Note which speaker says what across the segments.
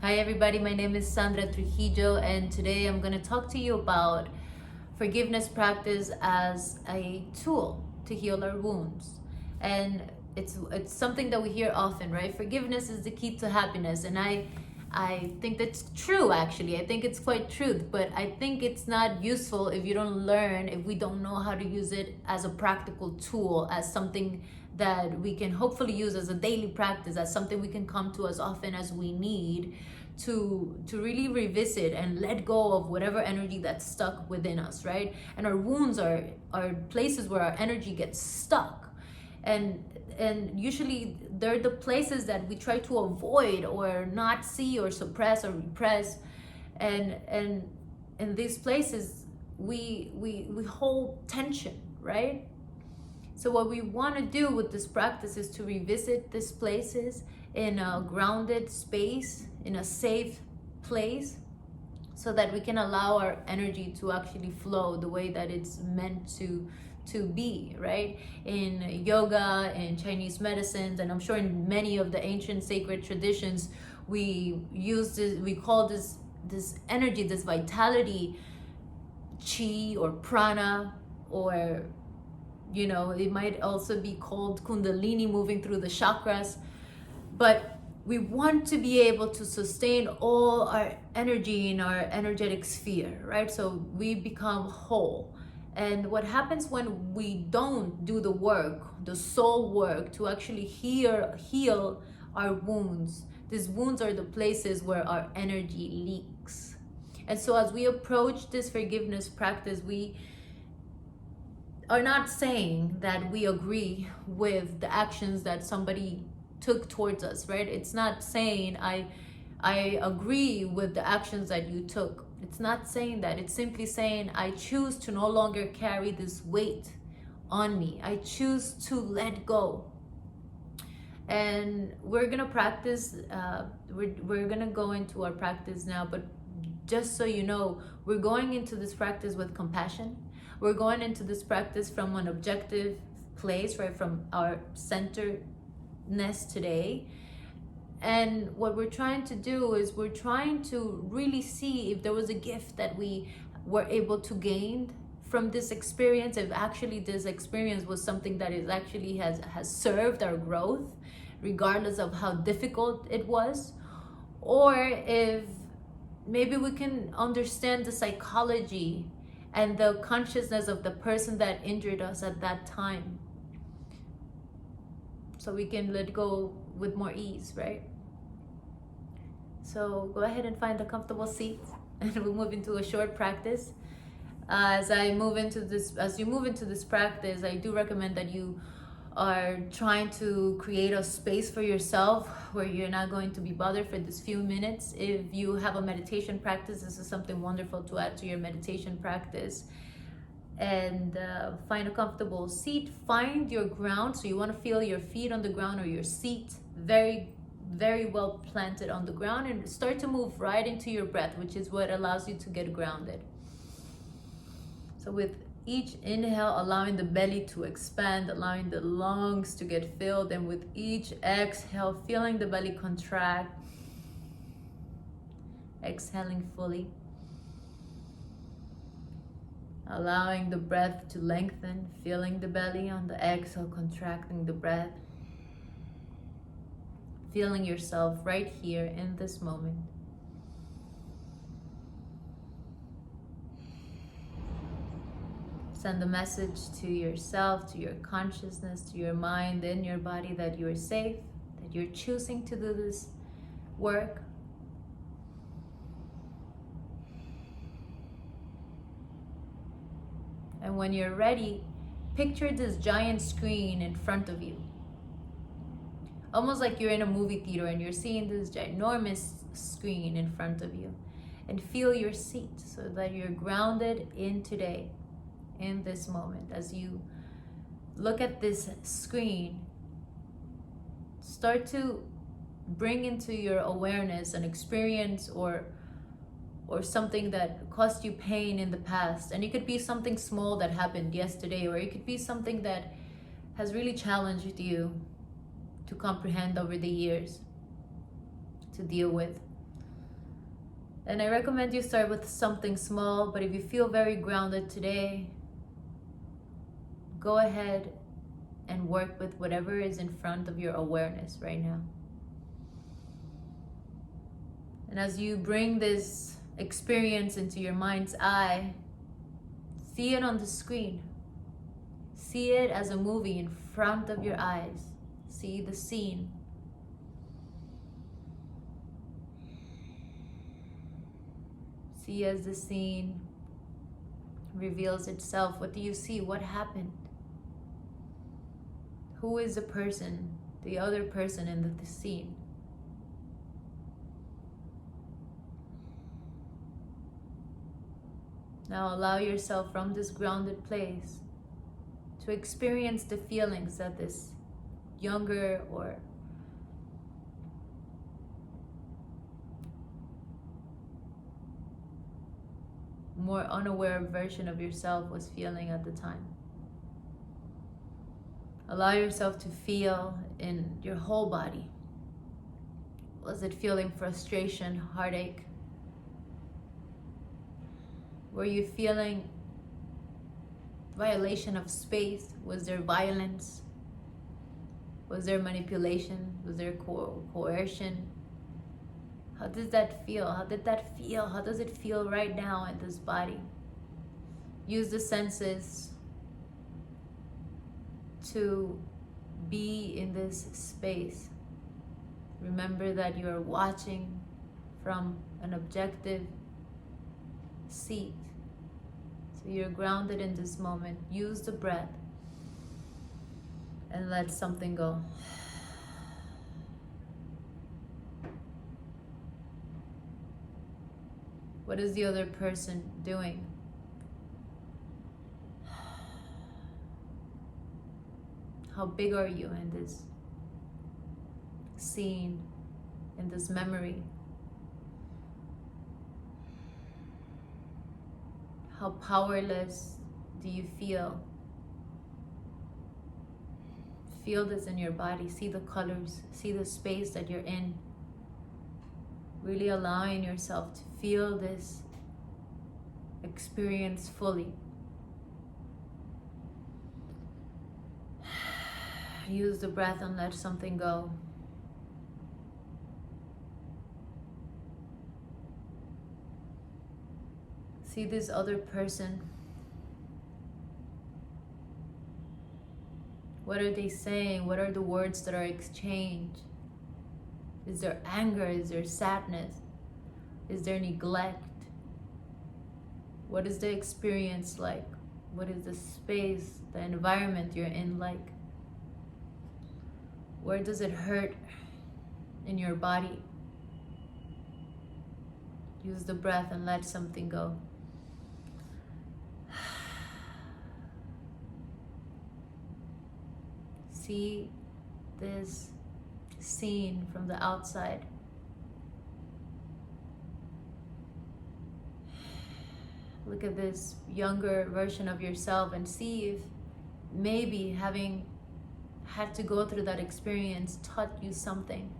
Speaker 1: Hi everybody, my name is Sandra Trujillo, and today I'm going to talk to you about forgiveness practice as a tool to heal our wounds. And it's something that we hear often, right? Forgiveness is the key to happiness, and I think that's true. Actually, I think it's quite true, but I think it's not useful if you don't learn, if we don't know how to use it as a practical tool, as something that we can hopefully use as a daily practice, as something we can come to as often as we need to really revisit and let go of whatever energy that's stuck within us, right? And our wounds are places where our energy gets stuck, and usually they're the places that we try to avoid or not see or suppress or repress, and in these places we hold tension, right? So what we want to do with this practice is to revisit these places in a grounded space, in a safe place, so that we can allow our energy to actually flow the way that it's meant to be, right? In yoga and Chinese medicines, and I'm sure in many of the ancient sacred traditions, we use this, we call this energy, this vitality, chi or prana, or it might also be called kundalini, moving through the chakras. But we want to be able to sustain all our energy in our energetic sphere, right? So we become whole. And what happens when we don't do the work, the soul work, to actually heal our wounds? These wounds are the places where our energy leaks. And so as we approach this forgiveness practice, we are not saying that we agree with the actions that somebody took towards us, right? It's not saying I agree with the actions that you took. It's not saying that. It's simply saying I choose to no longer carry this weight on me. I choose to let go. And we're gonna practice. We're gonna go into our practice now, but just so you know, we're going into this practice with compassion. We're going into this practice from an objective place, right? From our centeredness today. And what we're trying to do is we're trying to really see if there was a gift that we were able to gain from this experience, if actually this experience was something that is actually has served our growth, regardless of how difficult it was, or if maybe we can understand the psychology and the consciousness of the person that injured us at that time, so we can let go with more ease, right? So go ahead and find a comfortable seat, and we'll move into a short practice. As you move into this practice, I do recommend that you are trying to create a space for yourself where you're not going to be bothered for this few minutes. If you have a meditation practice, this is something wonderful to add to your meditation practice. And find a comfortable seat. Find your ground. So you want to feel your feet on the ground, or your seat very, very well planted on the ground, and start to move right into your breath, which is what allows you to get grounded. So with each inhale, allowing the belly to expand, allowing the lungs to get filled, and with each exhale, feeling the belly contract, exhaling fully, allowing the breath to lengthen, feeling the belly on the exhale, contracting the breath, feeling yourself right here in this moment. Send a message to yourself, to your consciousness, to your mind, in your body, that you're safe, that you're choosing to do this work. And when you're ready, picture this giant screen in front of you. Almost like you're in a movie theater and you're seeing this ginormous screen in front of you. And feel your seat so that you're grounded in today, in this moment. As you look at this screen, start to bring into your awareness an experience or something that caused you pain in the past. And it could be something small that happened yesterday, or it could be something that has really challenged you to comprehend over the years, to deal with. And I recommend you start with something small, but if you feel very grounded today, go ahead and work with whatever is in front of your awareness right now. And as you bring this experience into your mind's eye, see it on the screen. See it as a movie in front of your eyes. See the scene. See as the scene reveals itself. What do you see? What happened? Who is the person, the other person in the scene? Now allow yourself from this grounded place to experience the feelings that this younger or more unaware version of yourself was feeling at the time. Allow yourself to feel in your whole body. Was it feeling frustration, heartache? Were you feeling violation of space? Was there violence? Was there manipulation? Was there coercion? How does that feel? How did that feel? How does it feel right now in this body? Use the senses to be in this space. Remember that you are watching from an objective seat. So you're grounded in this moment. Use the breath and let something go. What is the other person doing? How big are you in this scene, in this memory? How powerless do you feel? Feel this in your body. See the colors. See the space that you're in. Really allowing yourself to feel this experience fully. Use the breath and let something go. See this other person. What are they saying? What are the words that are exchanged? Is there anger? Is there sadness? Is there neglect? What is the experience like? What is the space, the environment you're in like? Where does it hurt in your body? Use the breath and let something go. See this scene from the outside. Look at this younger version of yourself and see if maybe having had to go through that experience taught you something.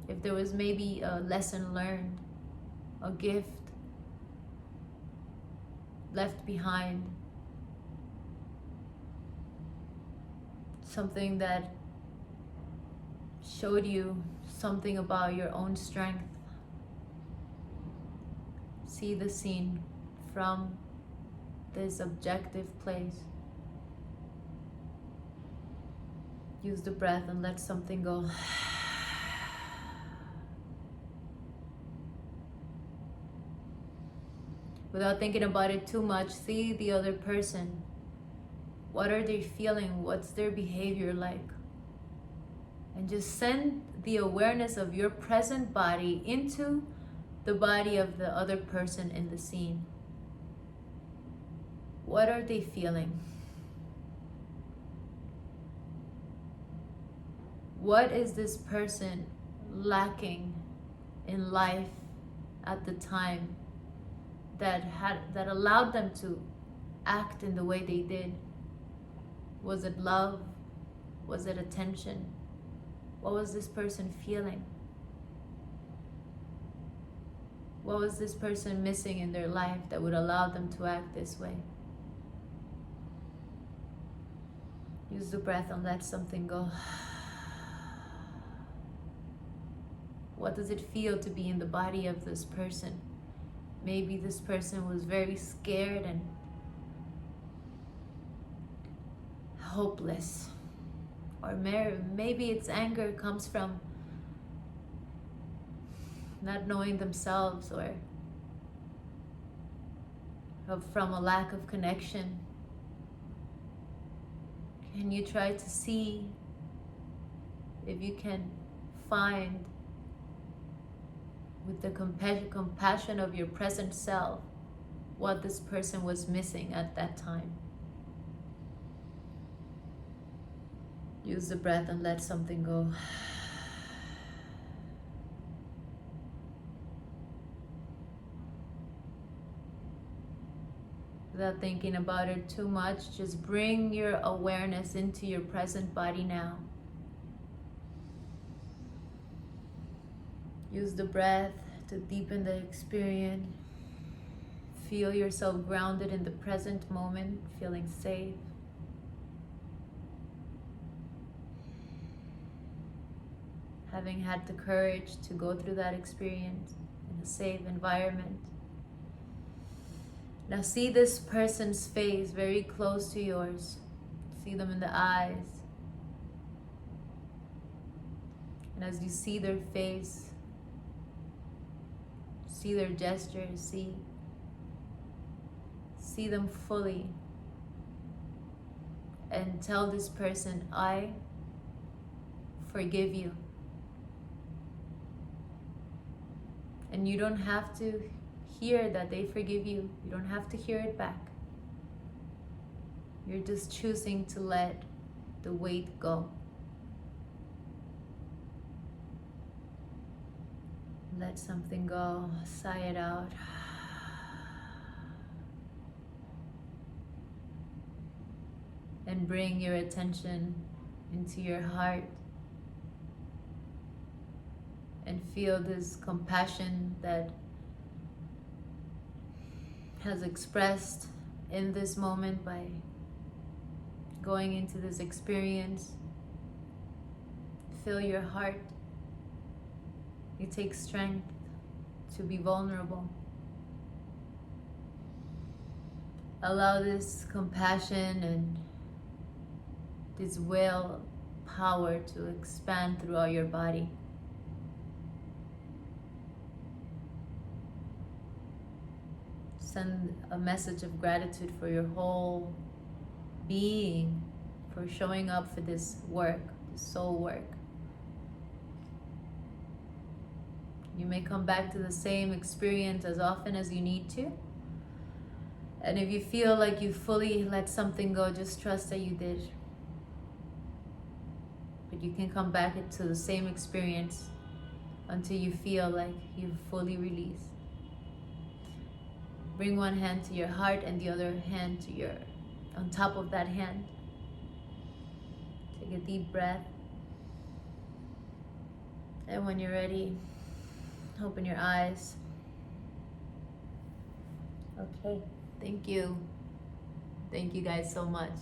Speaker 1: If there was maybe a lesson learned, a gift left behind, something that showed you something about your own strength. See the scene from this objective place. Use the breath and let something go. Without thinking about it too much, see the other person. What are they feeling? What's their behavior like? And just send the awareness of your present body into the body of the other person in the scene. What are they feeling? What is this person lacking in life at the time that allowed them to act in the way they did? Was it love? Was it attention? What was this person feeling? What was this person missing in their life that would allow them to act this way? Use the breath and let something go. What does it feel to be in the body of this person? Maybe this person was very scared and hopeless. Or maybe its anger comes from not knowing themselves, or from a lack of connection. Can you try to see if you can find, with the compassion of your present self, what this person was missing at that time? Use the breath and let something go. Without thinking about it too much, just bring your awareness into your present body now. Use the breath to deepen the experience. Feel yourself grounded in the present moment, feeling safe. Having had the courage to go through that experience in a safe environment. Now see this person's face very close to yours. See them in the eyes. And as you see their face, see their gestures, see them fully. And tell this person, I forgive you. And you don't have to hear that they forgive you. You don't have to hear it back. You're just choosing to let the weight go. Let something go. Sigh it out. And bring your attention into your heart. And feel this compassion that has expressed in this moment by going into this experience. Fill your heart. It takes strength to be vulnerable. Allow this compassion and this will power to expand throughout your body. Send a message of gratitude for your whole being, for showing up for this work, this soul work. You may come back to the same experience as often as you need to. And if you feel like you fully let something go, just trust that you did. But you can come back to the same experience until you feel like you've fully released. Bring one hand to your heart and the other hand to on top of that hand. Take a deep breath. And when you're ready, open your eyes. Okay, thank you. Thank you guys so much.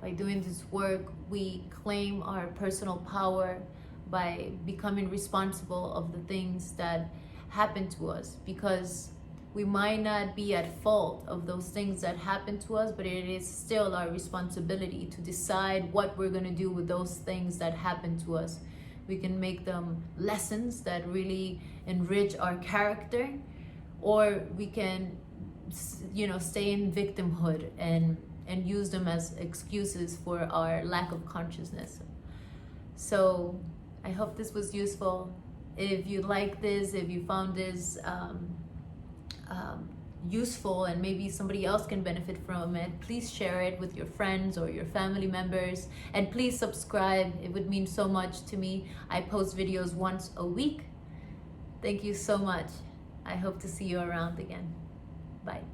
Speaker 1: By doing this work, we claim our personal power by becoming responsible of the things that happen to us, because we might not be at fault of those things that happen to us, but it is still our responsibility to decide what we're going to do with those things that happen to us. We can make them lessons that really enrich our character, or we can, stay in victimhood and use them as excuses for our lack of consciousness. So I hope this was useful. If you like this, if you found this useful and maybe somebody else can benefit from it, please share it with your friends or your family members, and please subscribe. It would mean so much to me. I post videos once a week. Thank you so much. I hope to see you around again. Bye.